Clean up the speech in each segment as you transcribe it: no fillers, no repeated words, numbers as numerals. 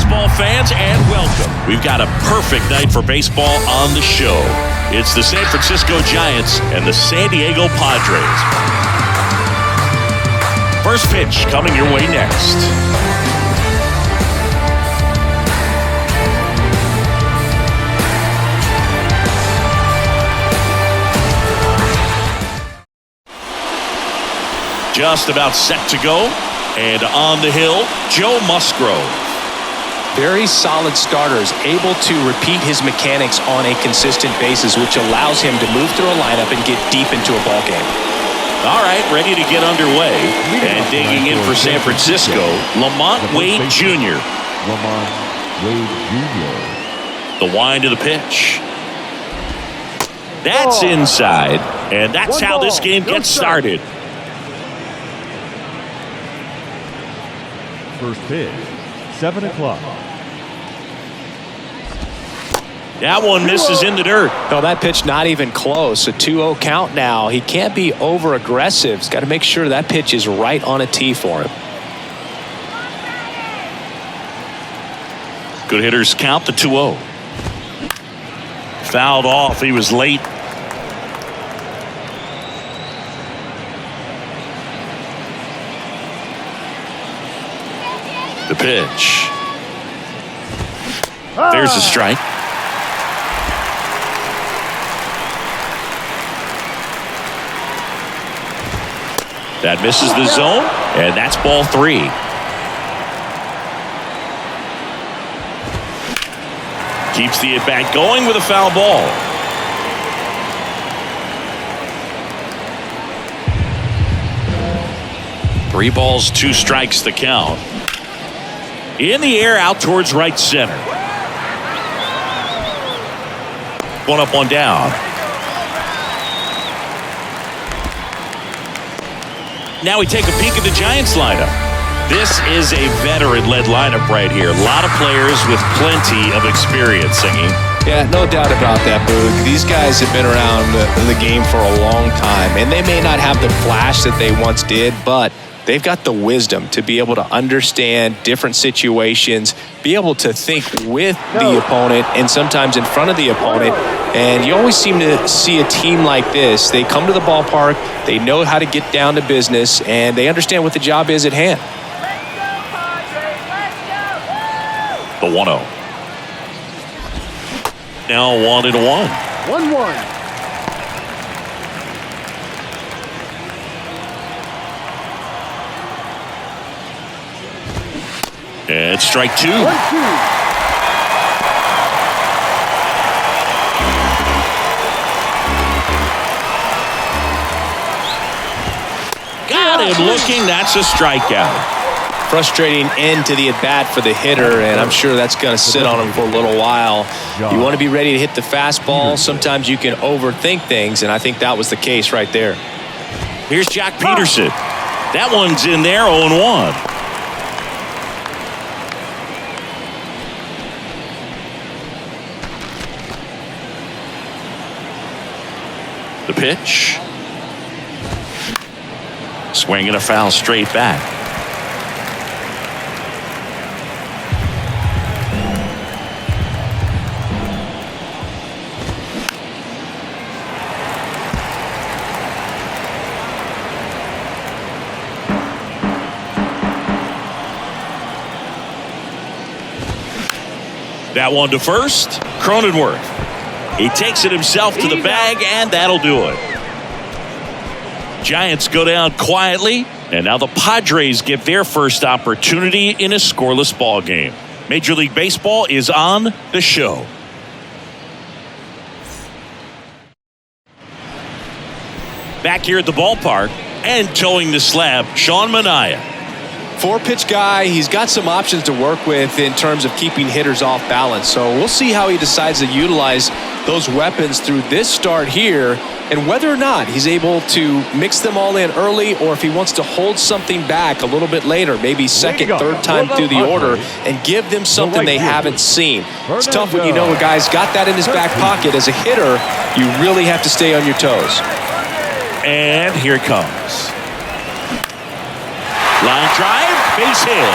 baseball fans, and welcome. We've got a perfect night for baseball on the show. It's the San Francisco Giants and the San Diego Padres. First pitch coming your way next. Just about set to go. And on the hill, Joe Musgrove. Very solid starters, able to repeat his mechanics on a consistent basis, which allows him to move through a lineup and get deep into a ball game. All right, ready to get underway. And digging in for San Francisco, Lamont Wade Jr. Lamont Wade Jr. The wind of the pitch. That's inside, and that's how this game gets started. First pitch, 7 o'clock. That one misses in the dirt. No, that pitch not even close. A 2-0 count now. He can't be over-aggressive. He's got to make sure that pitch is right on a tee for him. Good hitters count the 2-0. Fouled off. He was late. The pitch. There's a strike. That misses the zone, and that's ball 3. Keeps the at-bat going with a foul ball. Three balls, 2 strikes the count. In the air, out towards right center. One up, one down. Now we take a peek at the Giants lineup. This is a veteran-led lineup right here. A lot of players with plenty of experience, Singing. Yeah, no doubt about that, Boog. These guys have been around the game for a long time, and they may not have the flash that they once did, but they've got the wisdom to be able to understand different situations, be able to think with the opponent and sometimes in front of the opponent. And you always seem to see a team like this. They come to the ballpark, they know how to get down to business, and they understand what the job is at hand. The 1-0. Now 1-1. 1-1. And strike 2. 1-2. Got him looking. That's a strikeout. Frustrating end to the at-bat for the hitter, and I'm sure that's going to sit on him for a little while. You want to be ready to hit the fastball. Sometimes you can overthink things, and I think that was the case right there. Here's Jack Peterson. That one's in there, 0-1. The pitch. Swinging a foul straight back. That one to first. Cronenworth. He takes it himself to the bag, and that'll do it. Giants go down quietly, and now the Padres get their first opportunity in a scoreless ball game. Major League Baseball is on the show. Back here at the ballpark and towing the slab, Sean Manaea. 4-pitch guy. He's got some options to work with in terms of keeping hitters off balance. So we'll see how he decides to utilize those weapons through this start here, and whether or not he's able to mix them all in early, or if he wants to hold something back a little bit later, maybe second, third time through the order, and give them something they haven't seen. It's tough when you know a guy's got that in his back pocket. As a hitter, you really have to stay on your toes. And here it comes. Line drive, base hit.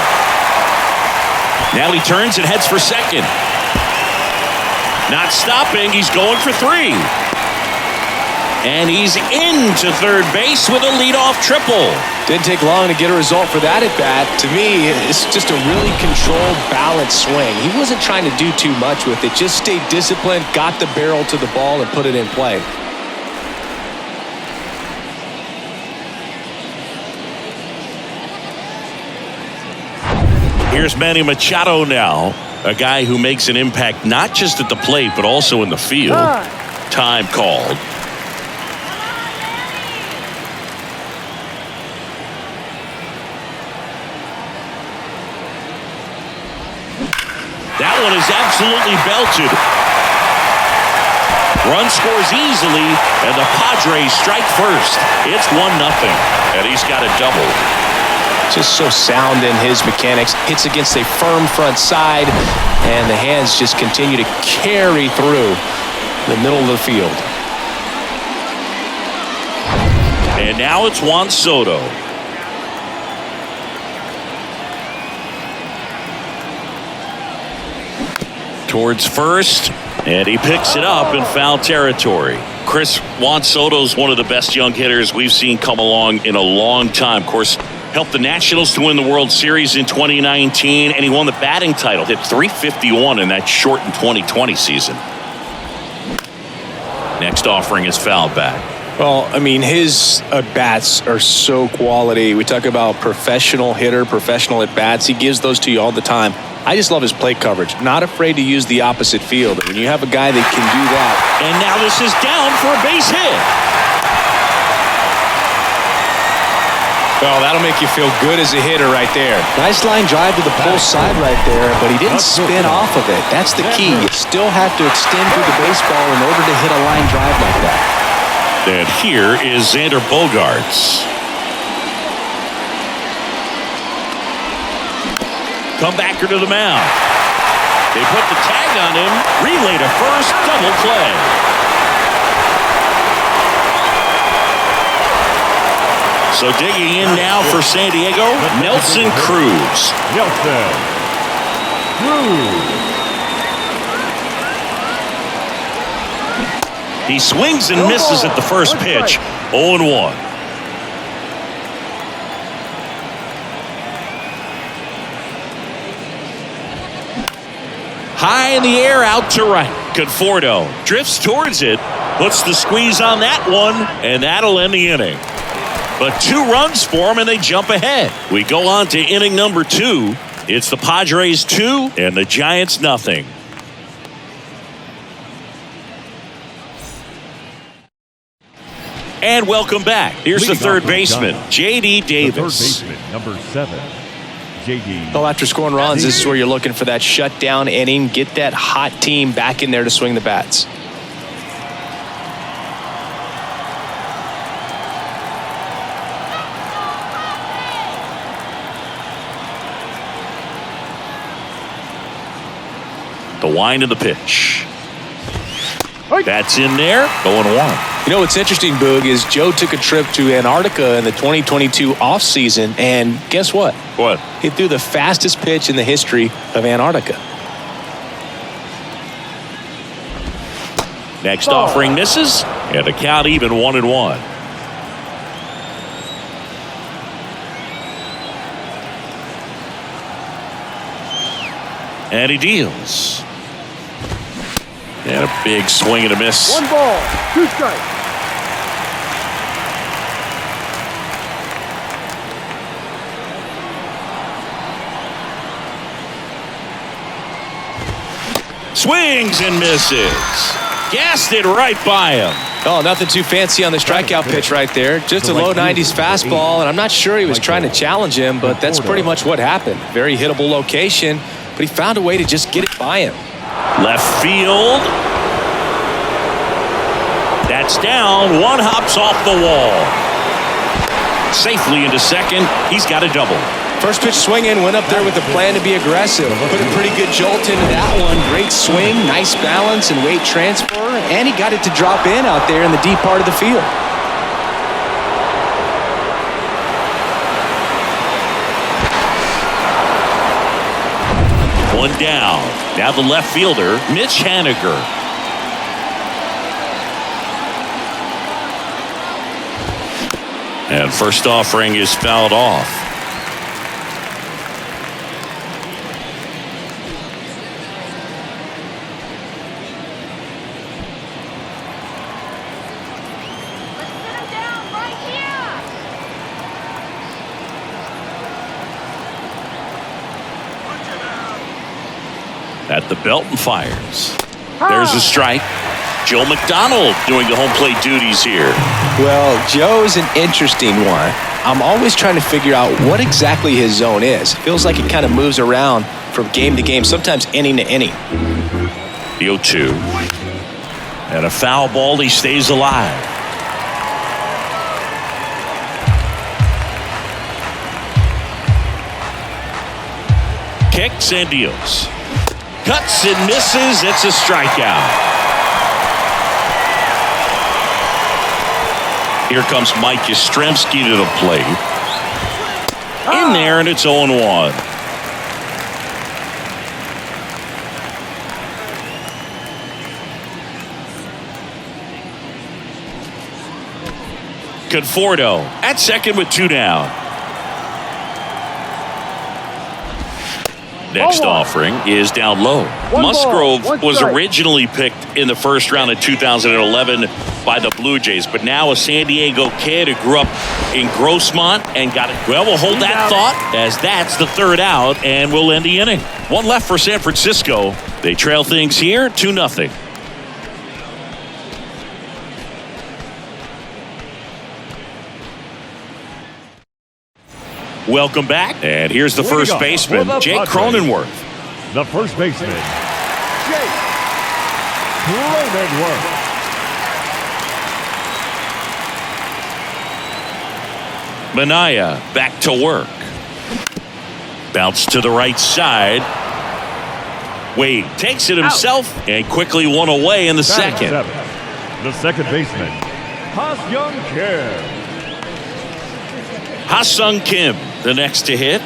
Now he turns and heads for second. Not stopping. He's going for 3. And he's into third base with a leadoff triple. Didn't take long to get a result for that at bat. To me, it's just a really controlled, balanced swing. He wasn't trying to do too much with it. Just stayed disciplined, got the barrel to the ball, and put it in play. Here's Manny Machado now, a guy who makes an impact not just at the plate, but also in the field. Time called. That one is absolutely belted. Run scores easily, and the Padres strike first. It's 1-0, and he's got a double. Just so sound in his mechanics. Hits against a firm front side, and the hands just continue to carry through the middle of the field. And now it's Juan Soto. Towards first, and he picks it up in foul territory. Chris, Juan Soto's one of the best young hitters we've seen come along in a long time. Of course, helped the Nationals to win the World Series in 2019, and he won the batting title. Hit .351 in that shortened 2020 season. Next offering is fouled back. Well, I mean, his at-bats are so quality. We talk about professional hitter, professional at-bats. He gives those to you all the time. I just love his plate coverage. Not afraid to use the opposite field. When you have a guy that can do that. And now this is down for a base hit. Well, that'll make you feel good as a hitter right there. Nice line drive to the pull side right there, but he didn't spin off of it. That's the key. You still have to extend through the baseball in order to hit a line drive like that. And here is Xander Bogaerts. Comebacker to the mound. They put the tag on him. Relay to first. Double play. So digging in now for San Diego, Nelson Cruz. He swings and misses at the first pitch. 0-1. High in the air, out to right. Conforto drifts towards it, puts the squeeze on that one, and that'll end the inning. But 2 runs for him, and they jump ahead. We go on to inning number 2. It's the Padres 2 and the Giants nothing. And welcome back. Here's the third baseman, J.D. Davis. The third baseman, number 7, J.D. Well, after scoring runs, this is where you're looking for that shutdown inning. Get that hot team back in there to swing the bats. The wind of the pitch. That's in there. 0-1. You know what's interesting, Boog, is Joe took a trip to Antarctica in the 2022 offseason, and guess what? What? He threw the fastest pitch in the history of Antarctica. Next offering misses, and the count even 1-1. And he deals. And a big swing and a miss. 1 ball, 2 strikes. Swings and misses. Gassed it right by him. Oh, nothing too fancy on the strikeout pitch right there. Just a low 90s fastball, and I'm not sure he was trying to challenge him, but that's pretty much what happened. Very hittable location, but he found a way to just get it by him. Left field. That's down. One hops off the wall. Safely into second. He's got a double. First pitch swinging, went up there with a plan to be aggressive. Put a pretty good jolt into that one. Great swing, nice balance and weight transfer, and he got it to drop in out there in the deep part of the field. One down. Now the left fielder, Mitch Haniger. And first offering is fouled off. At the belt and fires. There's a strike. Joe McDonald doing the home plate duties here. Well, Joe's an interesting one. I'm always trying to figure out what exactly his zone is. Feels like it kind of moves around from game to game, sometimes inning to inning. The 0-2. And a foul ball, he stays alive. Kicks and deals. Cuts and misses. It's a strikeout. Here comes Mike Yastrzemski to the plate. In there, and it's 0-1. Conforto at second with 2 down. Next offering is down low. Musgrove was originally picked in the first round of 2011 by the Blue Jays, but now a San Diego kid who grew up in Grossmont and got it. Well, we'll hold that thought as that's the 3rd out, and we'll end the inning. 1 left for San Francisco. They trail things here 2-0. Welcome back, and here's the first baseman, Jake Cronenworth. The first baseman, Jake Cronenworth. Minaya back to work. Bounce to the right side. Wade takes it himself and quickly one away in the second. The second baseman, Ha-Seong Kim. Ha-Seong Kim, the next to hit.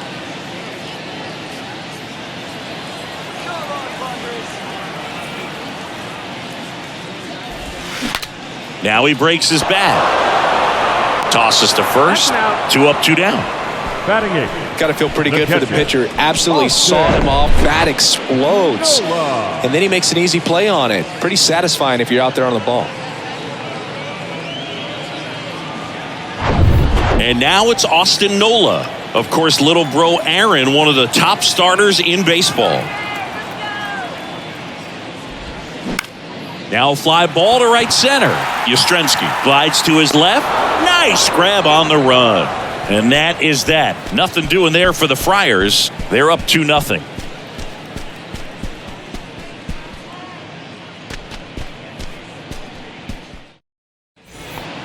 Now he breaks his bat. Tosses to first. 2 up, 2 down. Batting 8. Got to feel pretty good for the pitcher. Absolutely saw him off. Bat explodes. And then he makes an easy play on it. Pretty satisfying if you're out there on the ball. And now it's Austin Nola. Of course, little bro Aaron, one of the top starters in baseball. Now fly ball to right center. Yastrzemski glides to his left. Nice grab on the run. And that is that. Nothing doing there for the Friars. They're up 2-0.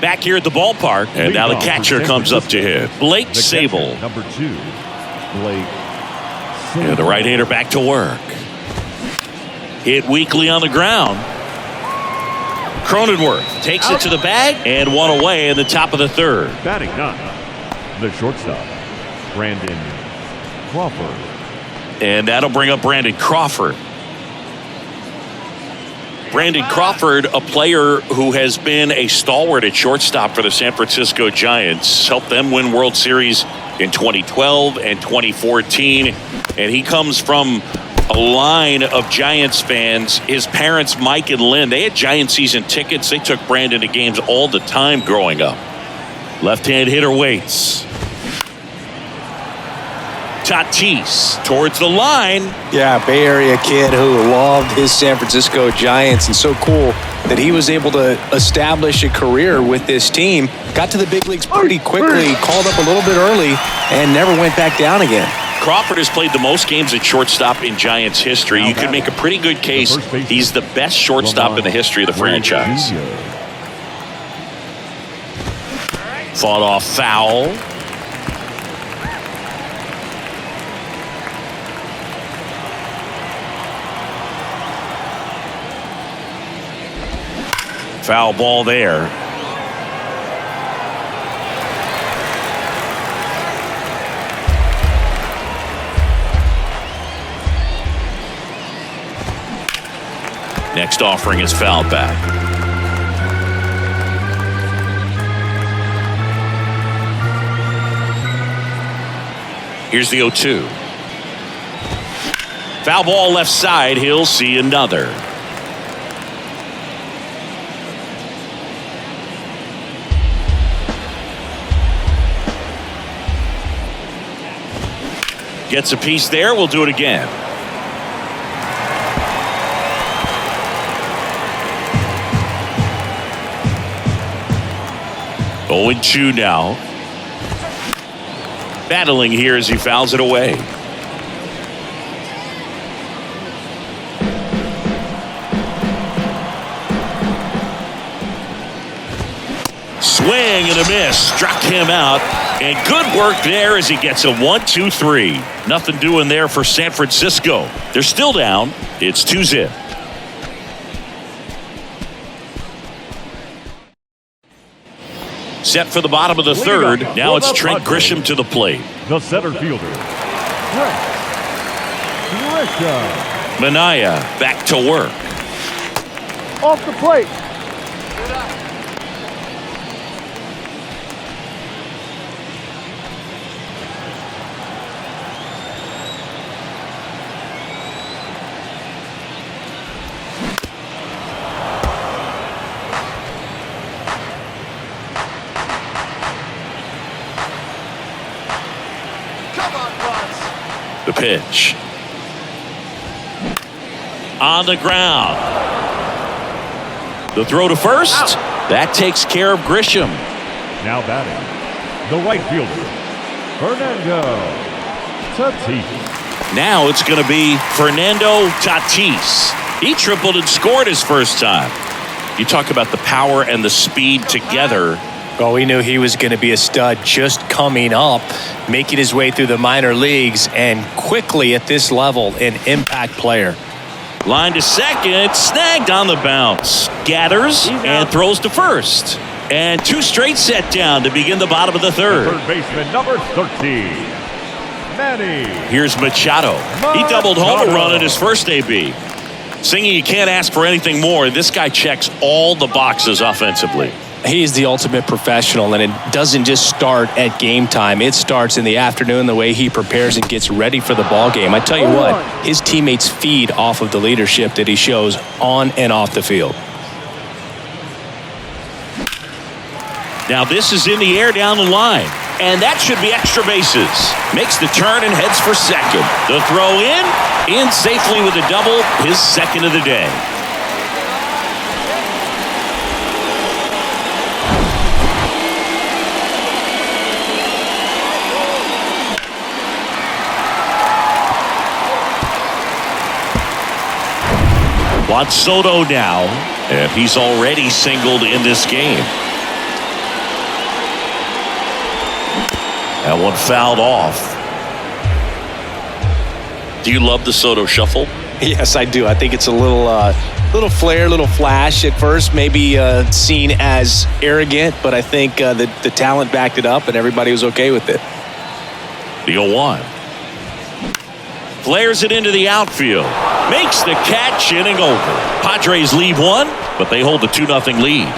Back here at the ballpark, and now the catcher comes up to hit. Blake Sable. Number 2, Blake Sable. And the right-hander back to work. Hit weakly on the ground. Cronenworth takes it to the bag and one away in the top of the 3rd. Batting 9, the shortstop, Brandon Crawford. And that'll bring up Brandon Crawford. Brandon Crawford, a player who has been a stalwart at shortstop for the San Francisco Giants, helped them win World Series in 2012 and 2014. And he comes from a line of Giants fans. His parents, Mike and Lynn, they had Giant season tickets. They took Brandon to games all the time growing up. Left-hand hitter waits. Tatis towards the line. Yeah, Bay Area kid who loved his San Francisco Giants, and so cool that he was able to establish a career with this team. Got to the big leagues pretty quickly, called up a little bit early, and never went back down again. Crawford has played the most games at shortstop in Giants history. You could make a pretty good case he's the best shortstop in the history of the franchise. Fought off foul. Foul ball there. Next offering is fouled back. Here's the 0-2. Foul ball left side. He'll see another. Gets a piece there. We'll do it again. Oh, 0-2 now. Battling here as he fouls it away. Swing and a miss. Struck him out. And good work there as he gets a 1-2-3. Nothing doing there for San Francisco. They're still down. It's 2-zip. Set for the bottom of the third. Now it's Trent Grisham to the plate. The center fielder, Trent Grisham. Minaya back to work. Off the plate. The pitch. On the ground. The throw to first. That takes care of Grisham. Now batting, the right fielder, Fernando Tatis. Now it's going to be Fernando Tatis. He tripled and scored his first time. You talk about the power and the speed together. Well, we knew he was going to be a stud just coming up, making his way through the minor leagues, and quickly at this level, an impact player. Line to second, snagged on the bounce. Gathers and throws to first. And two straight set down to begin the bottom of the third. Third baseman, number 13, Manny. Here's Machado. He doubled home a run in his first AB. Singing, you can't ask for anything more. This guy checks all the boxes offensively. He's the ultimate professional, and it doesn't just start at game time. It starts in the afternoon, the way he prepares and gets ready for the ball game. I tell you what, his teammates feed off of the leadership that he shows on and off the field. Now this is in the air down the line, and that should be extra bases. Makes the turn and heads for second. The throw in safely with a double, his second of the day. Juan Soto now, and he's already singled in this game. That one fouled off. Do you love the Soto shuffle? Yes, I do. I think it's a little flair, little flash at first, maybe seen as arrogant, but I think the talent backed it up and everybody was okay with it. The 0-1. Flares it into the outfield. Makes the catch, inning over. Padres lead one, but they hold the 2-0 lead.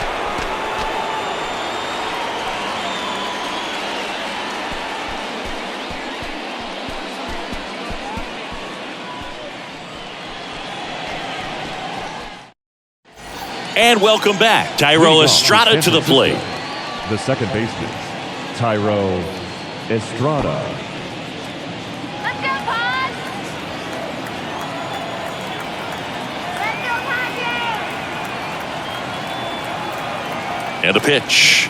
And welcome back. Thairo Estrada to the plate. The second baseman, Thairo Estrada. Let's go, Pod! Let's go, Padres! And a pitch.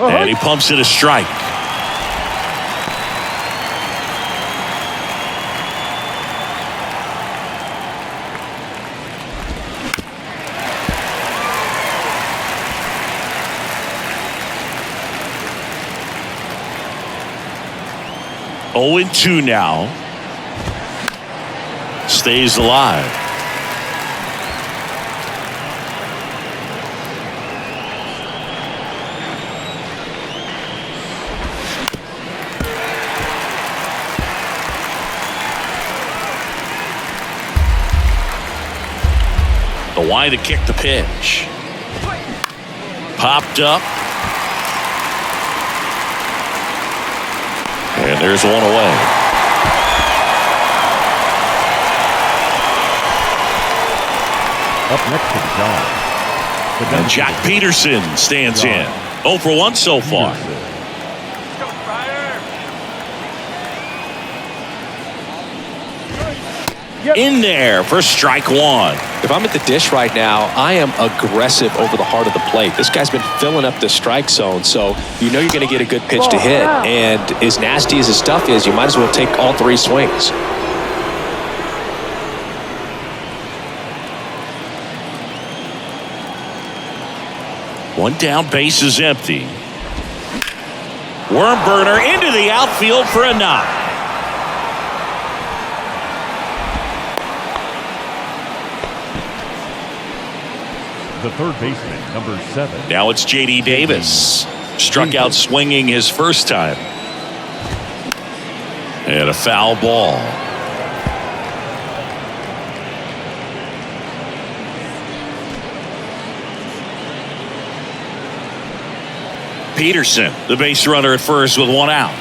And he pumps it a strike. Oh, 0-2 now. Stays alive. The wide to kick the pitch. Popped up. And there's one away. Up next to the job. And Jack Peterson stands in. 0 for 1 so far. In there for strike one. If I'm at the dish right now, I am aggressive over the heart of the plate. This guy's been filling up the strike zone, so you know you're going to get a good pitch to hit. And as nasty as his stuff is, you might as well take all 3 swings. One down, base is empty. Worm burner into the outfield for a knock. The third baseman, number 7. Now it's J.D. Davis. Struck out swinging his first time. And a foul ball. Peterson, the base runner at first with 1 out.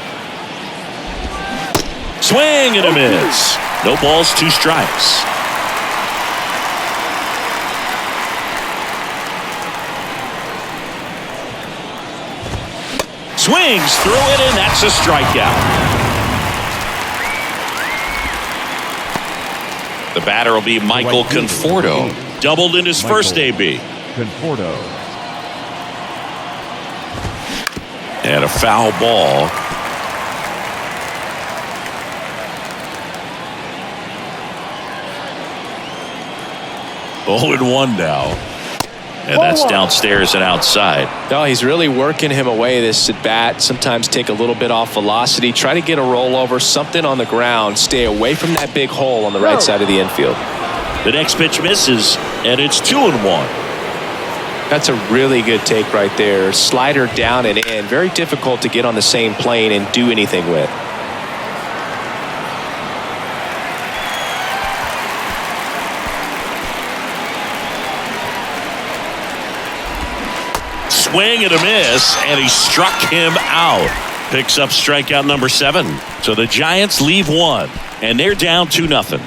Swing and a miss. No balls, 2 strikes. Swings through it, and that's a strikeout. The batter will be Michael Conforto. Doubled in his first AB. Conforto. And a foul ball. Oh, and 1 now. And that's downstairs and outside. No, he's really working him away, this at bat. Sometimes take a little bit off velocity. Try to get a rollover, something on the ground. Stay away from that big hole on the right side of the infield. The next pitch misses, and it's 2-1. That's a really good take right there. Slider down and in. Very difficult to get on the same plane and do anything with. Swing and a miss, and he struck him out. Picks up strikeout number 7. So the Giants leave 1, and they're down 2-0.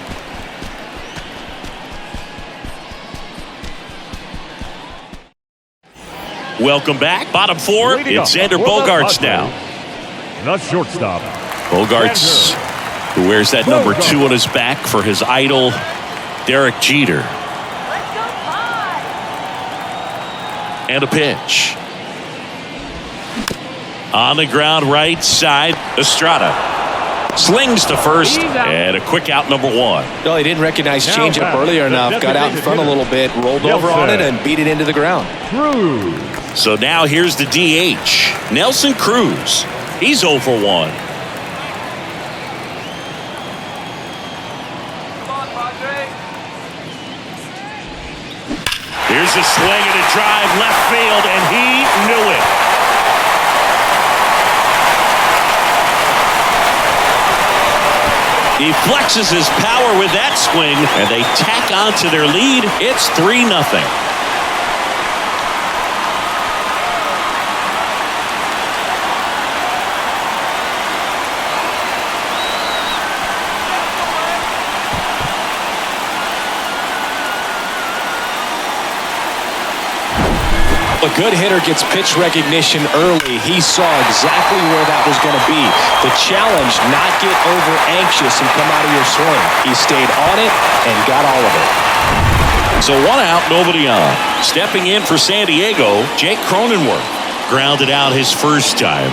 Welcome back. Bottom 4, it's Xander Bogaerts now. The shortstop. Bogaerts, who wears that number 2 on his back for his idol, Derek Jeter. Let's go, Pod! And a pitch. On the ground, right side, Estrada. Slings to first, and a quick out, number 1. No, he didn't recognize changeup earlier enough. Got out in front a little bit, rolled over on it, and beat it into the ground. Cruz. So now here's the DH, Nelson Cruz. He's 0 for 1. Come on, Padres! Here's a swing and a drive left field, and he knew it. He flexes his power with that swing, and they tack on to their lead. It's 3-0. A good hitter gets pitch recognition early. He saw exactly where that was going to be. The challenge, not get over anxious and come out of your swing. He stayed on it and got all of it. So 1 out, nobody on. Stepping in for San Diego, Jake Cronenworth. Grounded out his first time.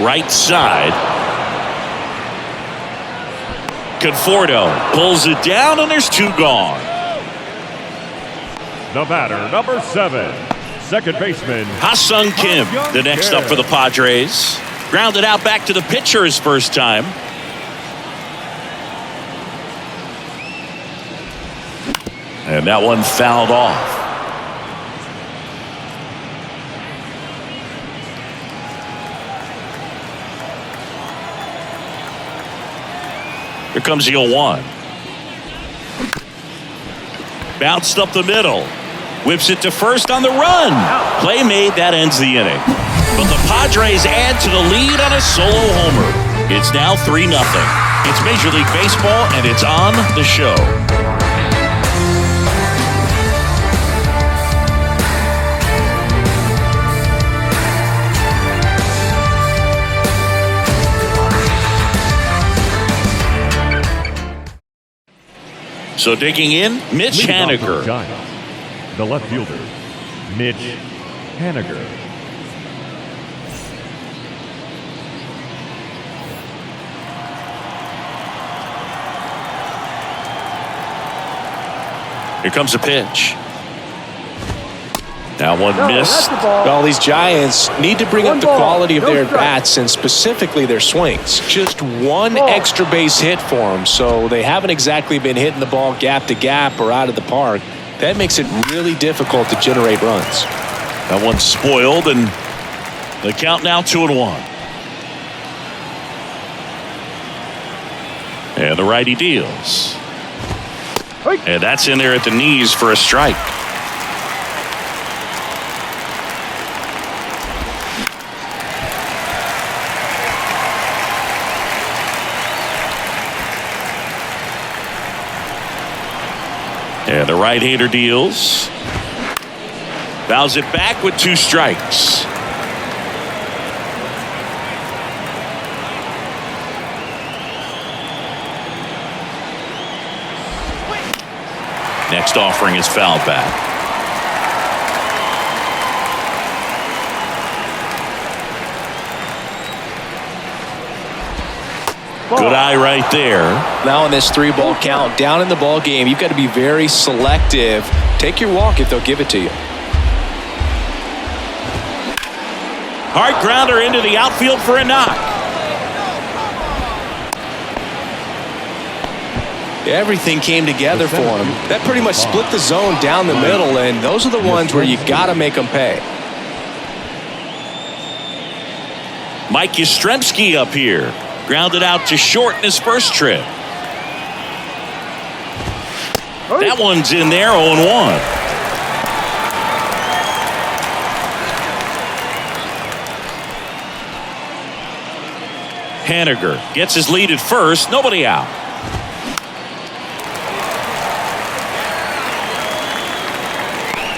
Right side. Conforto pulls it down, and there's 2 gone. The batter, number 7. Second baseman. Ha-Sung Kim, the next up for the Padres. Grounded out back to the pitcher his first time. And that one fouled off. Here comes the 0-1. Bounced up the middle. Whips it to first on the run. Play made. That ends the inning. But the Padres add to the lead on a solo homer. It's now 3-0. It's Major League Baseball, and it's on the show. So digging in, Mitch Haniger. The left fielder, Mitch Haniger. Here comes a pitch. That one missed. Well, these Giants need to bring up the quality of their bats and specifically their swings. Just one extra base hit for them, so they haven't exactly been hitting the ball gap to gap or out of the park. That makes it really difficult to generate runs. That one's spoiled, and the count now 2-1. And the righty deals. And that's in there at the knees for a strike. And the right-hander deals. Fouls it back with 2 strikes. Next offering is fouled back. Good eye right there. Now in this 3-ball count, down in the ball game, you've got to be very selective. Take your walk if they'll give it to you. Hard grounder into the outfield for a knock. Everything came together for him. That pretty much split the zone down the middle, and those are the ones where you got to make them pay. Mike Yastrzemski up here. Grounded out to short in his first trip. That one's in there, 0-1. Haniger gets his lead at first. Nobody out.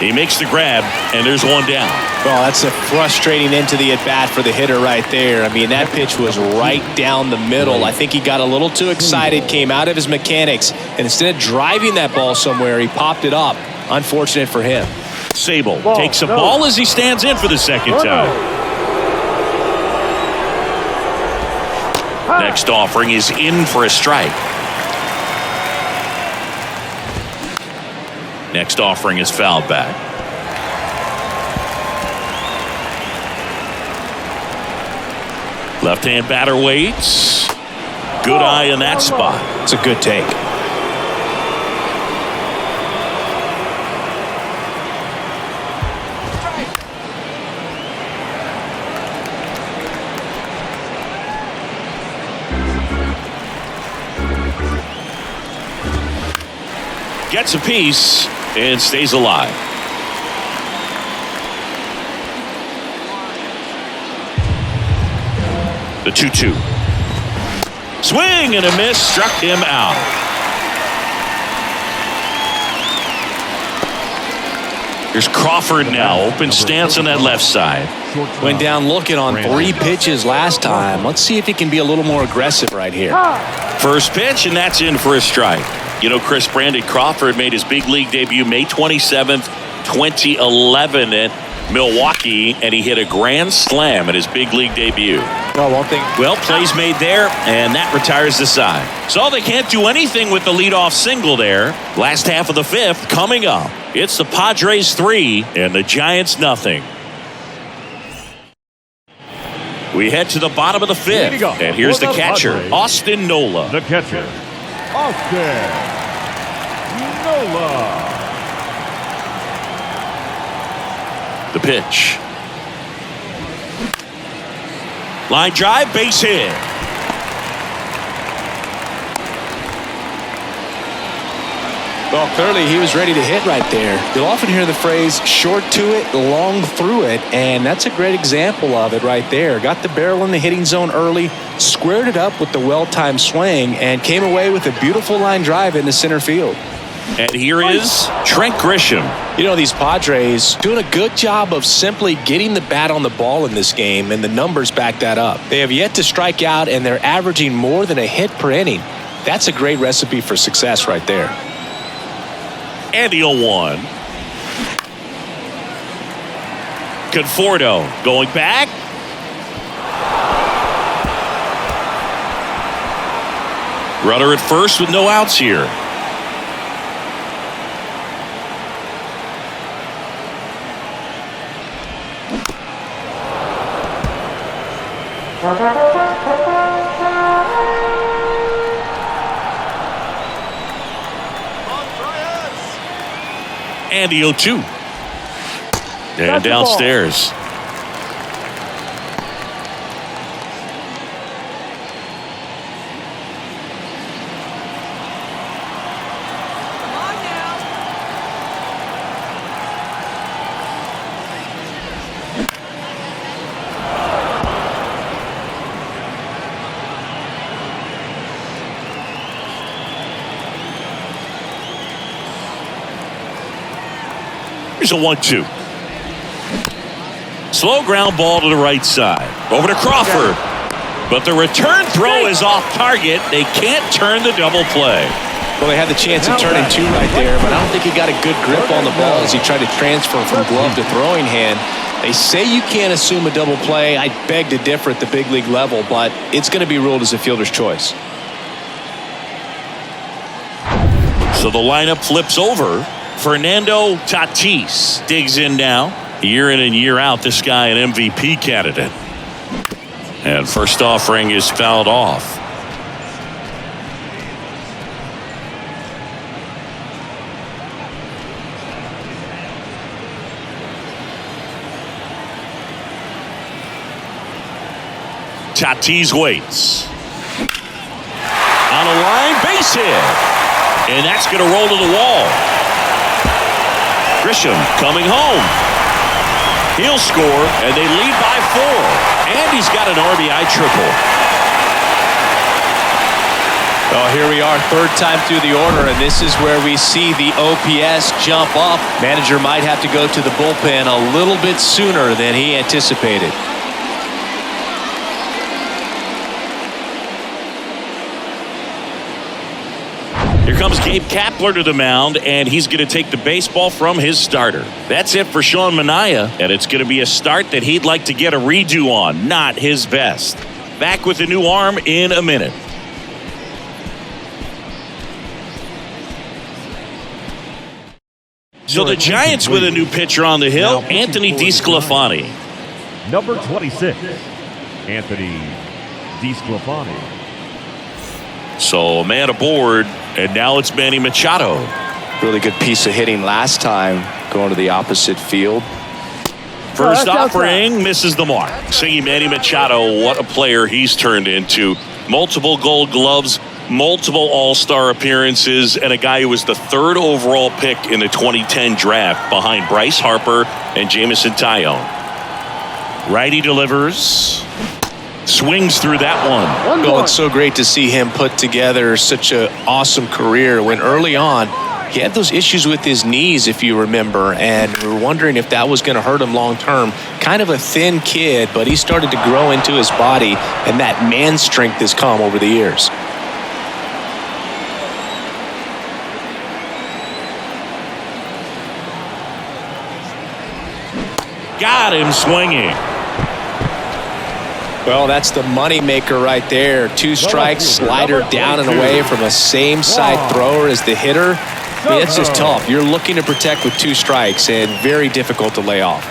He makes the grab, and there's one down. Well, that's a frustrating end to the at-bat for the hitter right there. I mean, that pitch was right down the middle. I think he got a little too excited, came out of his mechanics, and instead of driving that ball somewhere, he popped it up. Unfortunate for him. Sable takes a ball as he stands in for the second time. Next offering is in for a strike. Next offering is fouled back. Left-hand batter waits. Good eye in that spot. It's a good take. Gets a piece and stays alive. The 2-2. Swing and a miss, struck him out. Here's Crawford now, open stance on that left side. Went down looking on 3 pitches last time. Let's see if he can be a little more aggressive right here. First pitch, and that's in for a strike. You know, Chris, Brandon Crawford made his big league debut May 27th, 2011 at Milwaukee, and he hit a grand slam at his big league debut. Well, plays made there, and that retires the side. So they can't do anything with the leadoff single there. Last half of the 5th coming up. It's the Padres 3 and the Giants nothing. We head to the bottom of the 5th, and here's the catcher, Austin Nola. The catcher, Austin Nola. The pitch. Line drive, base hit. Well, clearly he was ready to hit right there. You'll often hear the phrase, short to it, long through it, and that's a great example of it right there. Got the barrel in the hitting zone early, squared it up with the well-timed swing, and came away with a beautiful line drive into center field. And here is Trent Grisham. You know, these Padres doing a good job of simply getting the bat on the ball in this game, and the numbers back that up. They have yet to strike out, and they're averaging more than a hit per inning. That's a great recipe for success right there. And the 0-1. Conforto going back. Runner at first with no outs here. And the 0-2. And downstairs. Here's a 1-2. Slow ground ball to the right side. Over to Crawford. But the return throw is off target. They can't turn the double play. Well, they had the chance of turning two right there, but I don't think he got a good grip on the ball as he tried to transfer from glove to throwing hand. They say you can't assume a double play. I beg to differ at the big league level, but it's going to be ruled as a fielder's choice. So the lineup flips over. Fernando Tatis digs in now. Year in and year out, this guy an MVP candidate. And first offering is fouled off. Tatis waits. On a line, base hit. And that's going to roll to the wall. Grisham coming home. He'll score, and they lead by 4. And he's got an RBI triple. Well, here we are, third time through the order, and this is where we see the OPS jump up. Manager might have to go to the bullpen a little bit sooner than he anticipated. Here comes Gabe Kapler to the mound, and he's going to take the baseball from his starter. That's it for Sean Manaea, and it's going to be a start that he'd like to get a redo on. Not his best. Back with a new arm in a minute. So the Giants with a new pitcher on the hill, Anthony DeSclafani. Number 26, Anthony DeSclafani. So a man aboard, and now it's Manny Machado. Really good piece of hitting last time, going to the opposite field. First offering misses the mark. Singing Manny Machado, what a player he's turned into. Multiple Gold Gloves, multiple All-Star appearances, and a guy who was the 3rd overall pick in the 2010 draft behind Bryce Harper and Jameson Taillon. Righty delivers. Swings through that one. Well, it's so great to see him put together such an awesome career when early on he had those issues with his knees, if you remember, and we were wondering if that was going to hurt him long term. Kind of a thin kid, but he started to grow into his body, and that man strength has come over the years. Got him swinging. Well, that's the money maker right there. 2 strikes, slider down and away from a same side thrower as the hitter. I mean, it's just tough. You're looking to protect with 2 strikes and very difficult to lay off.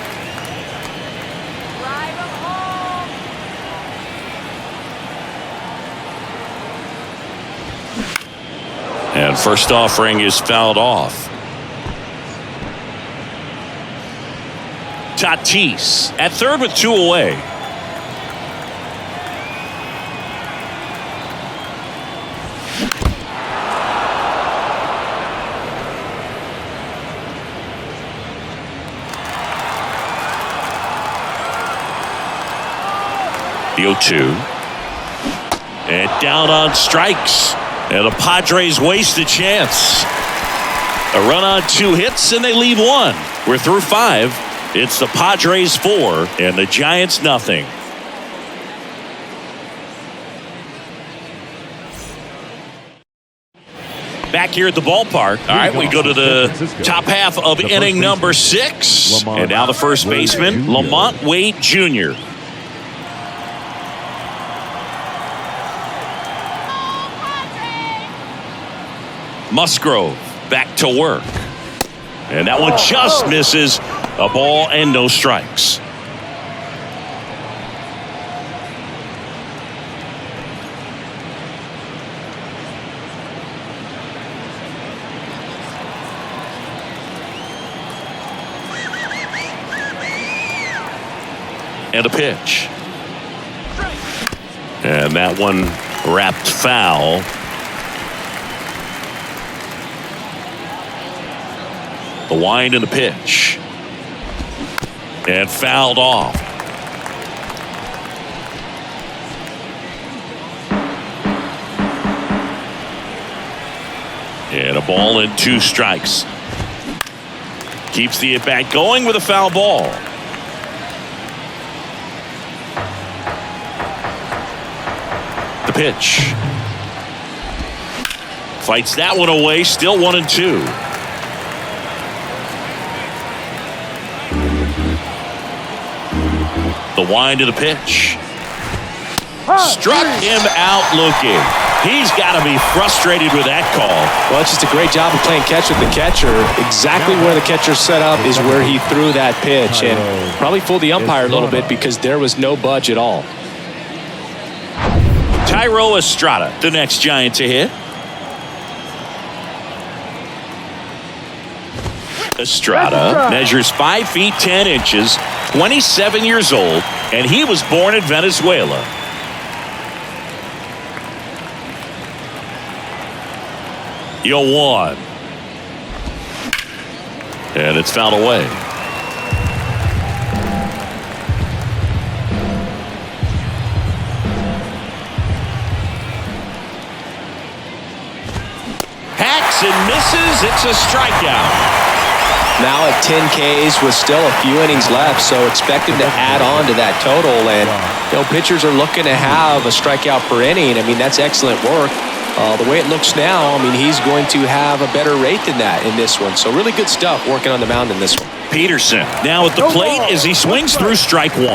And first offering is fouled off. Tatis at third with 2 away. The 0-2. And down on strikes. And the Padres waste a chance. A run on 2 hits, and they leave 1. We're through 5. It's the Padres 4 and the Giants nothing. Back here at the ballpark. All right, we go to the top half of inning number 6. And now the first baseman, Lamont Wade Jr. Musgrove back to work. And that one just misses. A ball and no strikes. And a pitch. And that one wrapped foul. The wind and the pitch. And fouled off. And a ball and 2 strikes. Keeps the at-bat going with a foul ball. The pitch. Fights that one away. Still 1-2. The wind of the pitch. Struck him out looking. He's got to be frustrated with that call. Well, it's just a great job of playing catch with the catcher. Exactly where the catcher set up is where he threw that pitch. And probably fooled the umpire a little bit because there was no budge at all. Thairo Estrada, the next Giant to hit. Estrada measures 5 feet 10 inches, 27 years old, and he was born in Venezuela. Yo 1. And it's fouled away. Hacks and misses. It's a strikeout. Now at 10 Ks with still a few innings left, so expect him to add on to that total. And pitchers are looking to have a strikeout per inning. I mean, that's excellent work. The way it looks now, I mean, he's going to have a better rate than that in this one. So really good stuff working on the mound in this one. Peterson now at the plate as he swings through strike 1.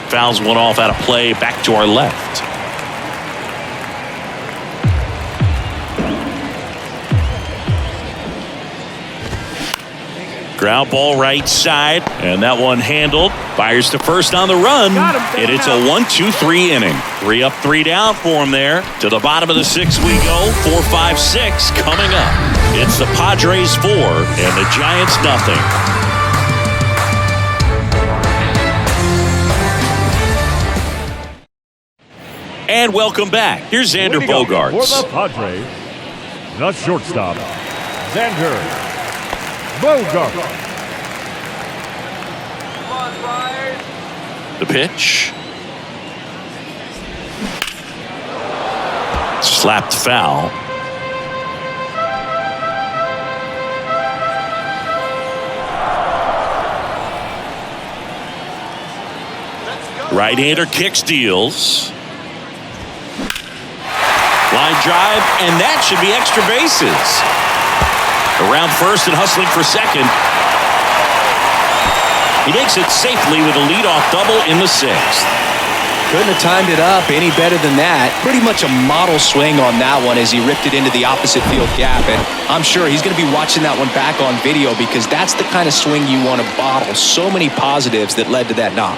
Fouls one off out of play, back to our left. Ground ball right side, and that one handled. Fires to first on the run, and it's a 1-2-3 inning. 3 up, 3 down for him there. To the bottom of the 6th we go. 4, 5, 6 coming up. It's the Padres 4 and the Giants nothing. And welcome back. Here's Xander Bogaerts. For the Padres, the shortstop, Xander Bogaerts. The pitch. Slapped foul. Right-hander kicks, deals. Line drive, and that should be extra bases. Around first and hustling for second. He makes it safely with a leadoff double in the 6th. Couldn't have timed it up any better than that. Pretty much a model swing on that one as he ripped it into the opposite field gap. And I'm sure he's going to be watching that one back on video because that's the kind of swing you want to bottle. So many positives that led to that knock.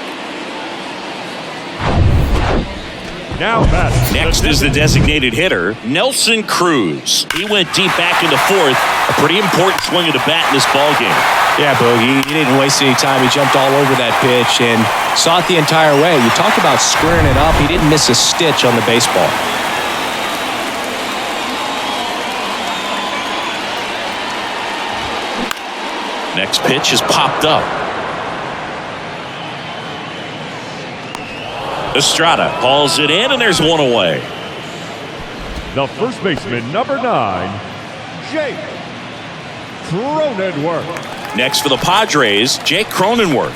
Now next is the designated hitter, Nelson Cruz. He went deep back into 4th. A pretty important swing of the bat in this ballgame. Yeah, Bogey, he didn't waste any time. He jumped all over that pitch and saw it the entire way. You talk about squaring it up. He didn't miss a stitch on the baseball. Next pitch is popped up. Estrada hauls it in, and there's one away. The first baseman, number 9, Jake Cronenworth. Next for the Padres, Jake Cronenworth.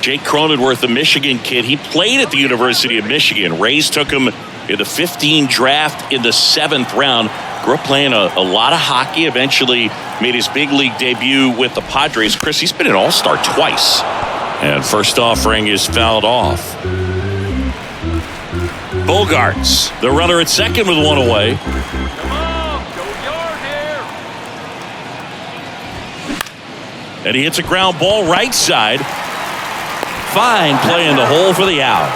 Jake Cronenworth, the Michigan kid. He played at the University of Michigan. Rays took him in the 15 draft in the 7th round. Grew up playing a lot of hockey. Eventually made his big league debut with the Padres. Chris, he's been an all-star twice. And first offering is fouled off. Bogarts, the runner at second with one away. Come on, go yard here. And he hits a ground ball right side. Fine play in the hole for the out.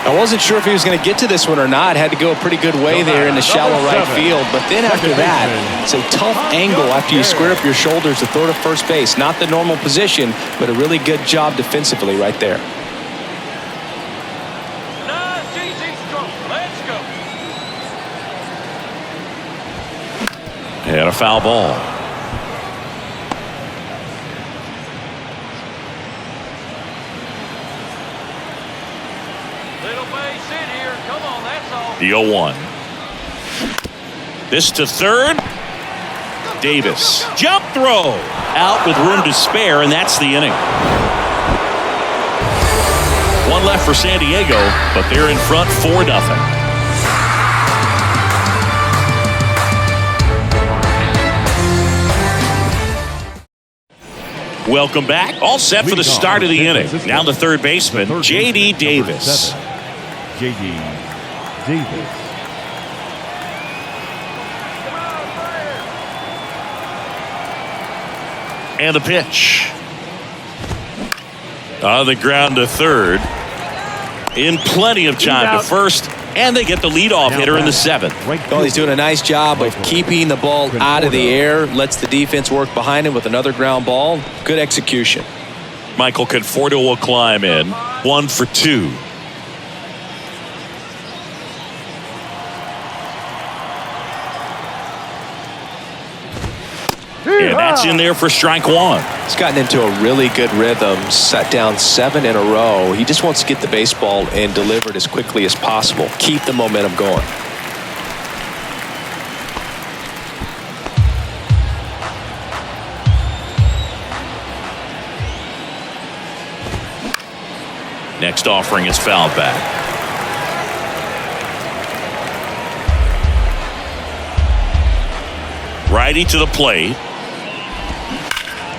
I wasn't sure if he was going to get to this one or not. Had to go a pretty good way there in the shallow right field. But then after that, it's a tough angle after you square up your shoulders to throw to first base. Not the normal position, but a really good job defensively right there. Nice, easy stroke. Let's go. And a foul ball. Little base in here. Come on, that's all. The 0-1. This to third. Davis. Jump throw. Out with room to spare, and that's the inning. One left for San Diego, but they're in front 4-0. Welcome back. All set for the start of the inning. Now the third baseman, J.D. Davis. J.D. Davis. And the pitch. On the ground to third. In plenty of time to first. And they get the leadoff hitter in the 7th. Well, he's doing a nice job of keeping the ball out of the air. Lets the defense work behind him with another ground ball. Good execution. Michael Conforto will climb in. 1 for 2. And that's in there for strike 1. He's gotten into a really good rhythm. Set down 7 in a row. He just wants to get the baseball and deliver it as quickly as possible. Keep the momentum going. Next offering is fouled back. Righty to the plate.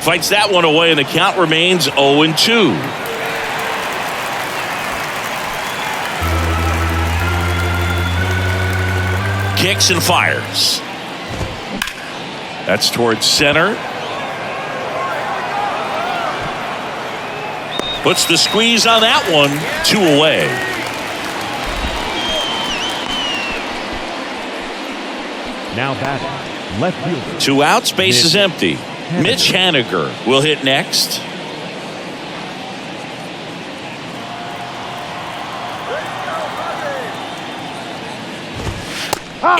Fights that one away, and the count remains 0-2. Kicks and fires. That's towards center. Puts the squeeze on that one. 2 away. Now batting, left fielder. 2 outs, base is empty. Mitch Haniger will hit next.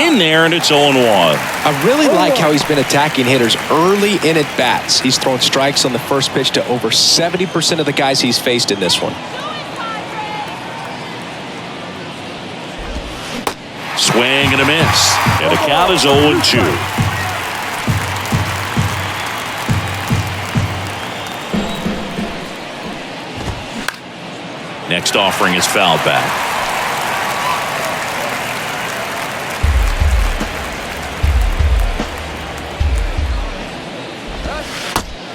In there, and it's 0-1. I really like how he's been attacking hitters early in at bats. He's thrown strikes on the first pitch to over 70% of the guys he's faced in this one. Swing and a miss. And the count is 0-2. Next offering is fouled back.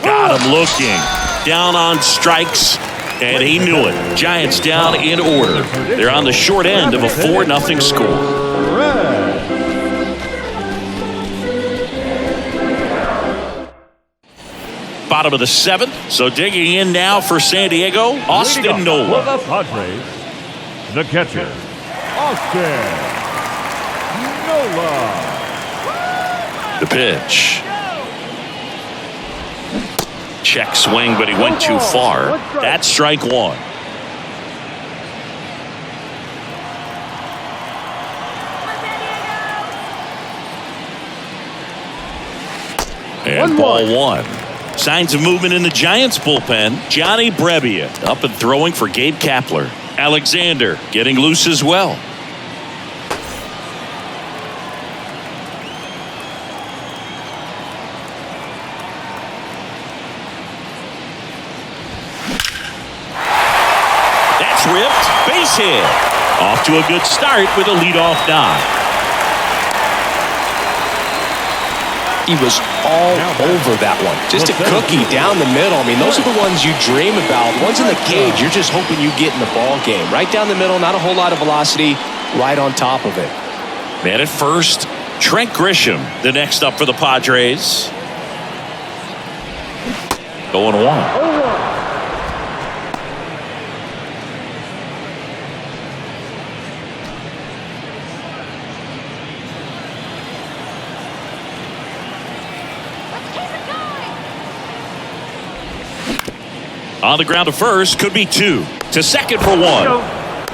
Got him looking. Down on strikes, and he knew it. Giants down in order. They're on the short end of a 4-0 score. Bottom of the 7th, so digging in now for San Diego, Austin Nola. For the Padres, the catcher, Austin Nola. The pitch. Check swing, but he went too far. That's strike 1. And ball 1. Signs of movement in the Giants bullpen. Johnny Brebbia up and throwing for Gabe Kapler. Alexander getting loose as well. That's ripped. Base hit. Off to a good start with a leadoff knock. He was all over that one. Just a cookie down the middle. I mean, those are the ones you dream about. Ones in the cage, you're just hoping you get in the ball game. Right down the middle, not a whole lot of velocity, right on top of it. Man at first, Trent Grisham, the next up for the Padres. Going one. On the ground to first, could be two. To second for one.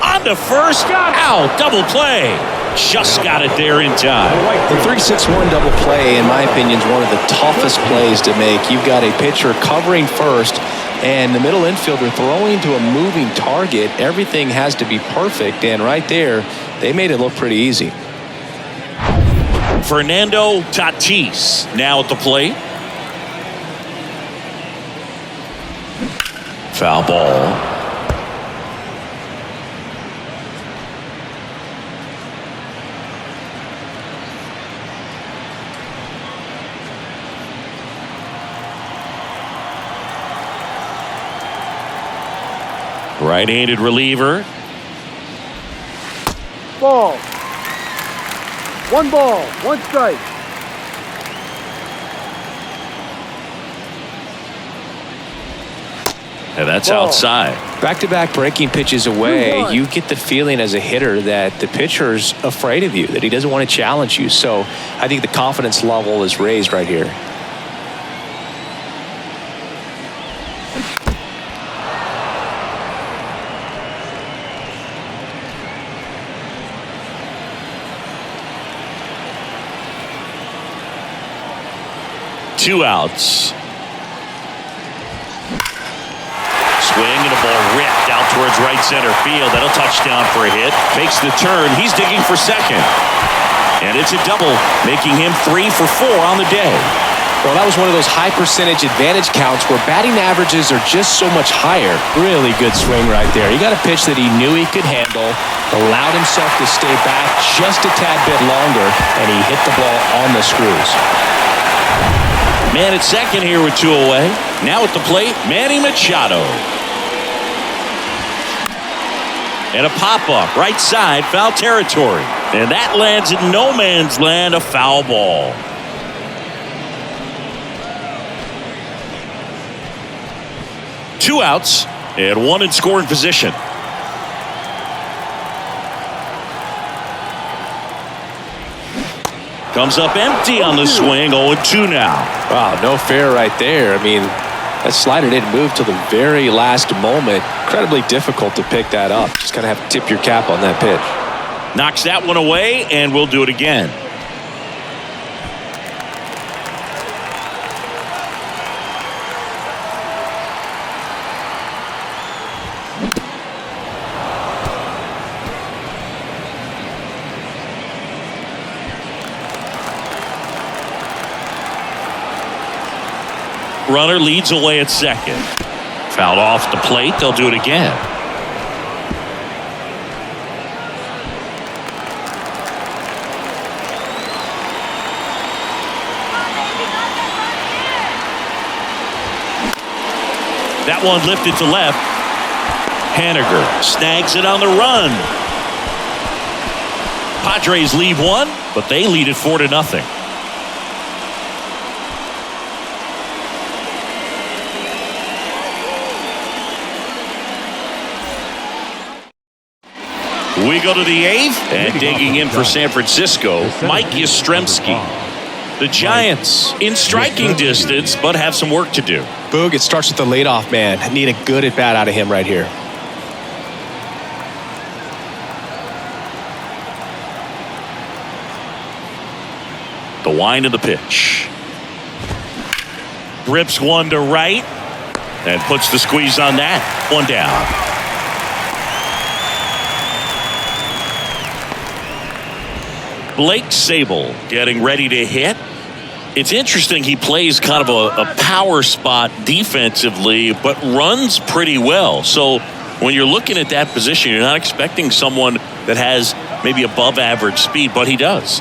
On to first, out, double play. Just got it there in time. The 3-6-1 double play, in my opinion, is one of the toughest plays to make. You've got a pitcher covering first, and the middle infielder throwing to a moving target. Everything has to be perfect, and right there, they made it look pretty easy. Fernando Tatis now at the plate. Foul ball. Right-handed reliever. Ball. 1 strike. And that's outside. Back-to-back breaking pitches away, you get the feeling as a hitter that the pitcher's afraid of you, that he doesn't want to challenge you. So I think the confidence level is raised right here. Two outs. Swing and a ball ripped out towards right center field. That'll touchdown for a hit. Makes the turn. He's digging for second. And it's a double, making him 3 for 4 on the day. Well, that was one of those high percentage advantage counts where batting averages are just so much higher. Really good swing right there. He got a pitch that he knew he could handle, allowed himself to stay back just a tad bit longer, and he hit the ball on the screws. Man at second here with 2 away. Now at the plate, Manny Machado. And a pop-up, right side, foul territory. And that lands in no man's land, a foul ball. Two outs and one in scoring position. Comes up empty on the swing, 0-2 now. Wow, no fair right there. I mean, that slider didn't move till the very last moment. Incredibly difficult to pick that up. Just kind of have to tip your cap on that pitch. Knocks that one away, and we'll do it again. Runner leads away at second. Fouled off the plate. They'll do it again. That one lifted to left. Haniger snags it on the run. Padres leave one, but they lead it 4-0. We go to the 8th, and digging in for San Francisco, Mike Yastrzemski. The Giants in striking distance, but have some work to do. Boog, it starts with the leadoff man. I need a good at-bat out of him right here. The wind of the pitch. Rips one to right and puts the squeeze on that. One down. Blake Sable getting ready to hit. It's interesting, he plays kind of a power spot defensively, but runs pretty well. So when you're looking at that position, you're not expecting someone that has maybe above average speed, but he does.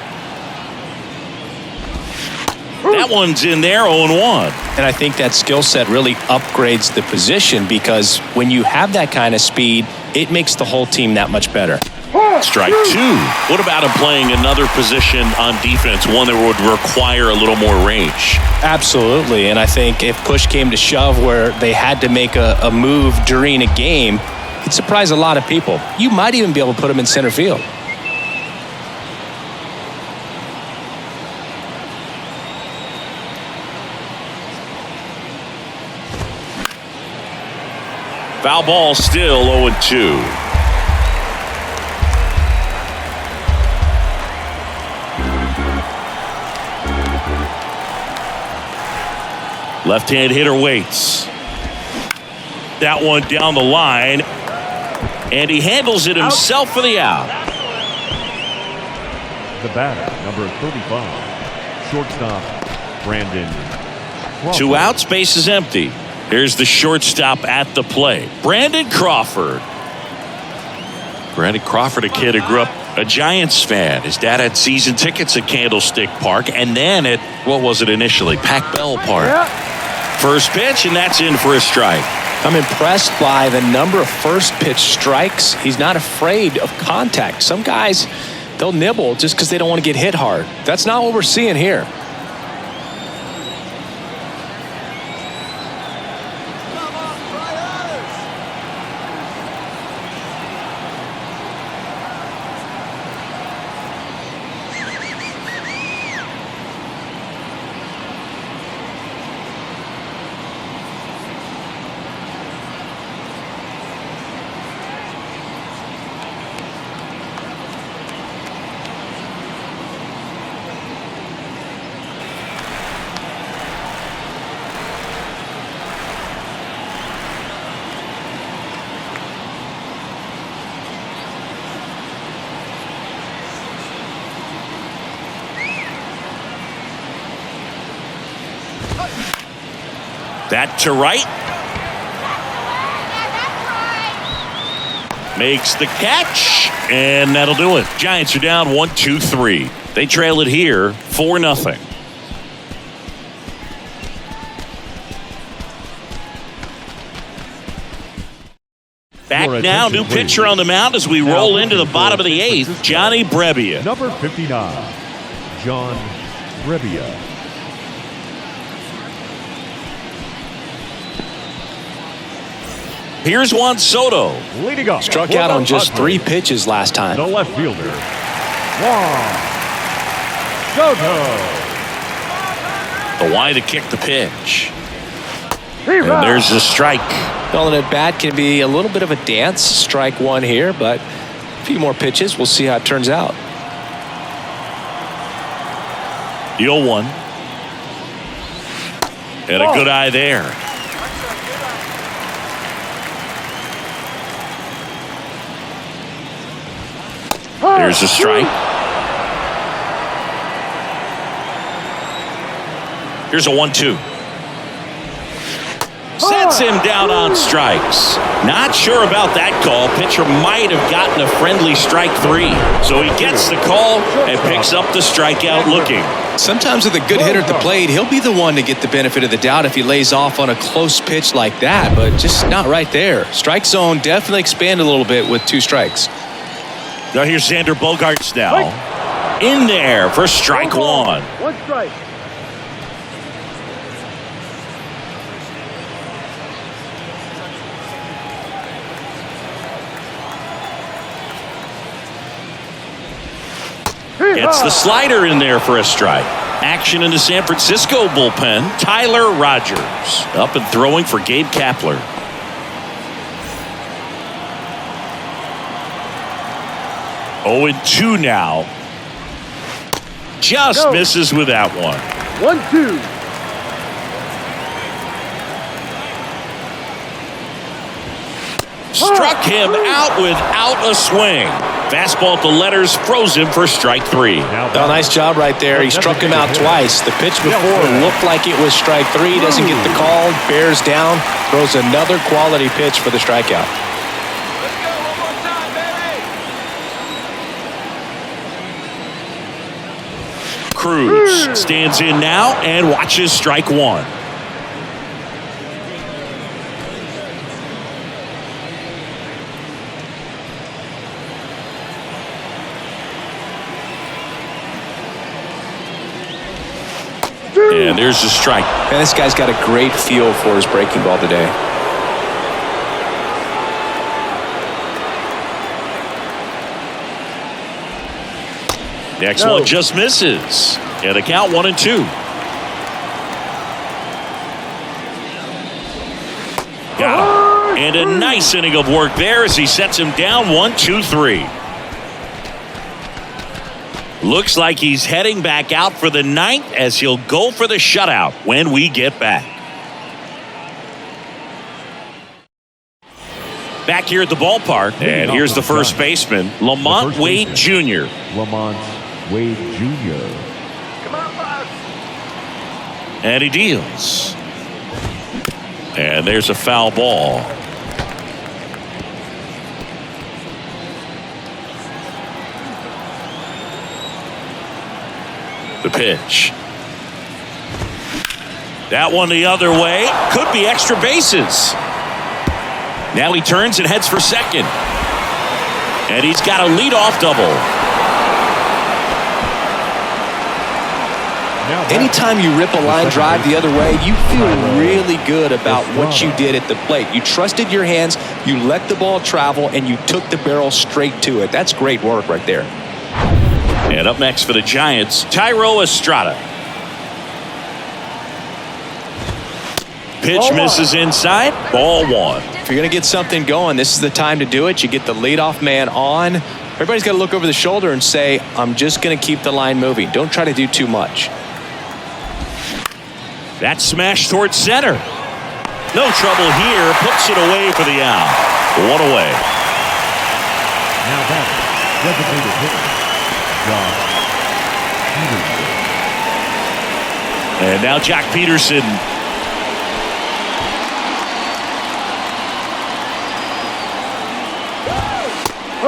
That one's in there, 0-1. And I think that skill set really upgrades the position, because when you have that kind of speed, it makes the whole team that much better. Strike two. What about him playing another position on defense, one that would require a little more range? Absolutely. And I think if push came to shove where they had to make a move during a game, it'd surprise a lot of people. You might even be able to put him in center field. Foul ball, still 0-2. Left-hand hitter waits. That one down the line. And he handles it himself for the out. The batter, number 35, shortstop, Brandon Crawford. 2 outs, base is empty. Here's the shortstop at the plate, Brandon Crawford. Brandon Crawford, a kid who grew up a Giants fan. His dad had season tickets at Candlestick Park, and then at, what was it initially, Pac Bell Park. First pitch, and that's in for a strike. I'm impressed by the number of first pitch strikes. He's not afraid of contact. Some guys, they'll nibble just because they don't want to get hit hard. That's not what we're seeing here. That to right. Makes the catch, and that'll do it. Giants are down 1-2-3. They trail it here 4-0. Back now, new pitcher on the mound as we roll into the bottom of the 8th, Johnny Brebbia. Number 59, John Brebbia. Here's Juan Soto. Leading up. Struck out on just 3 pitches last time. The left fielder, Juan Soto. The wide to kick the pitch. And there's the strike. Calling it bat can be a little bit of a dance. Strike one here, but a few more pitches. We'll see how it turns out. The 0-1. And a good eye there. There's a strike. Here's a 1-2. Sets him down on strikes. Not sure about that call. Pitcher might have gotten a friendly strike 3. So he gets the call and picks up the strikeout looking. Sometimes with a good hitter at the plate, he'll be the one to get the benefit of the doubt if he lays off on a close pitch like that, but just not right there. Strike zone definitely expanded a little bit with 2 strikes. Now here's Xander Bogaerts now. In there for strike 1. 1 strike. Gets the slider in there for a strike. Action in the San Francisco bullpen. Tyler Rogers up and throwing for Gabe Kapler. Oh, and 2 now. Just misses with that one. 1-2. Struck him out without a swing. Fastball at the letters froze him for strike 3. Oh, nice job right there. He struck him out twice. The pitch before looked like it was strike 3. Doesn't get the call. Bears down. Throws another quality pitch for the strikeout. Let's go one more time, baby. Cruz stands in now and watches strike 1. And there's the strike. And this guy's got a great feel for his breaking ball today. Next one just misses. And a count 1-2. Got him. And a nice inning of work there as he sets him down 1-2-3. Looks like he's heading back out for the 9th as he'll go for the shutout when we get back. Back here at the ballpark, and here's the first baseman, Lamont Wade Jr. Lamont Wade Jr. Come on, Buck. And he deals. And there's a foul ball. The pitch. That one the other way. Could be extra bases. Now he turns and heads for second. And he's got a leadoff double. Anytime you rip a line drive the other way, you feel really good about what you did at the plate. You trusted your hands, you let the ball travel, and you took the barrel straight to it. That's great work right there. And up next for the Giants, Thairo Estrada. Pitch misses inside, ball 1. If you're going to get something going, this is the time to do it. You get the leadoff man on. Everybody's got to look over the shoulder and say, I'm just going to keep the line moving. Don't try to do too much. That smash towards center. No trouble here, puts it away for the out. 1 away. Now back, designated hitter, Josh Peterson. And now Jack Peterson.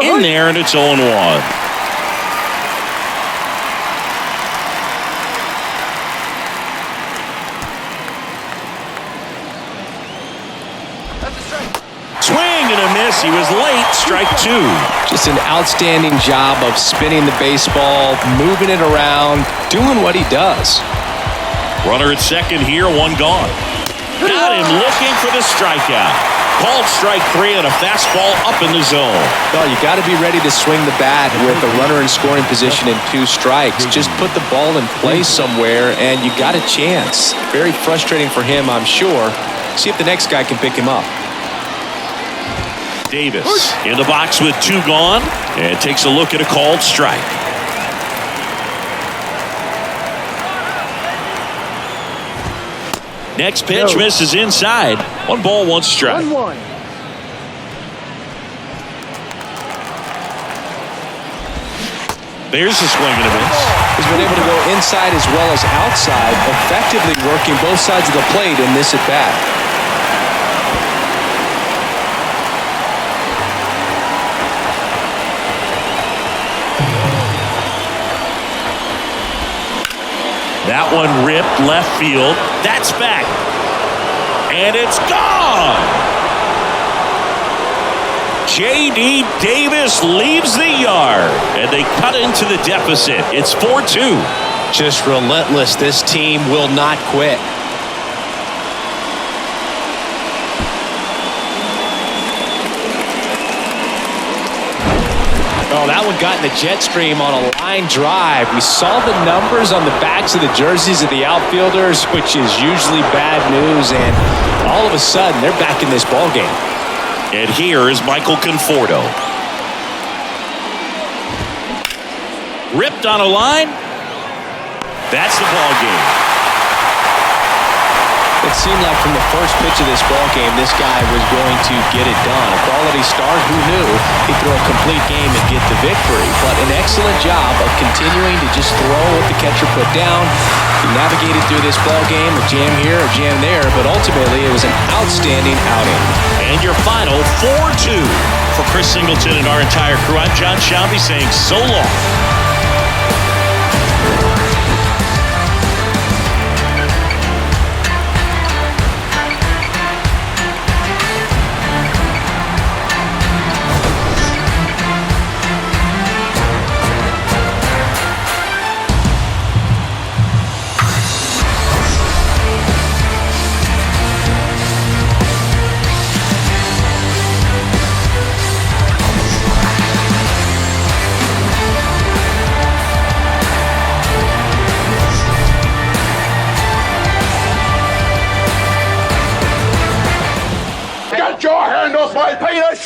In there, and it's 0-1. Swing and a miss. He was late. Strike 2. Just an outstanding job of spinning the baseball, moving it around, doing what he does. Runner at second here, 1 gone. Got him looking for the strikeout. Called strike 3 on a fastball up in the zone. Well, you got to be ready to swing the bat with a runner in scoring position and 2 strikes. Just put the ball in play somewhere, and you got a chance. Very frustrating for him, I'm sure. See if the next guy can pick him up. Davis in the box with 2 gone and takes a look at a called strike. Next pitch misses inside. 1 ball, 1 strike. 1-1. There's a swing and a miss. He's been able to go inside as well as outside, effectively working both sides of the plate in this at-bat. That one ripped left field. That's back. And it's gone. J.D. Davis leaves the yard. And they cut into the deficit. It's 4-2. Just relentless. This team will not quit. Oh, that one got in the jet stream on a line drive. We saw the numbers on the backs of the jerseys of the outfielders, which is usually bad news, and all of a sudden, they're back in this ballgame. And here is Michael Conforto. Ripped on a line. That's the ballgame. It seemed like from the first pitch of this ball game, this guy was going to get it done. A quality start, who knew he'd throw a complete game and get the victory. But an excellent job of continuing to just throw what the catcher put down. He navigated through this ball game, a jam here, a jam there, but ultimately it was an outstanding outing. And your final 4-2 for Chris Singleton and our entire crew. I'm John Shelby saying so long. Get your hand off my penis!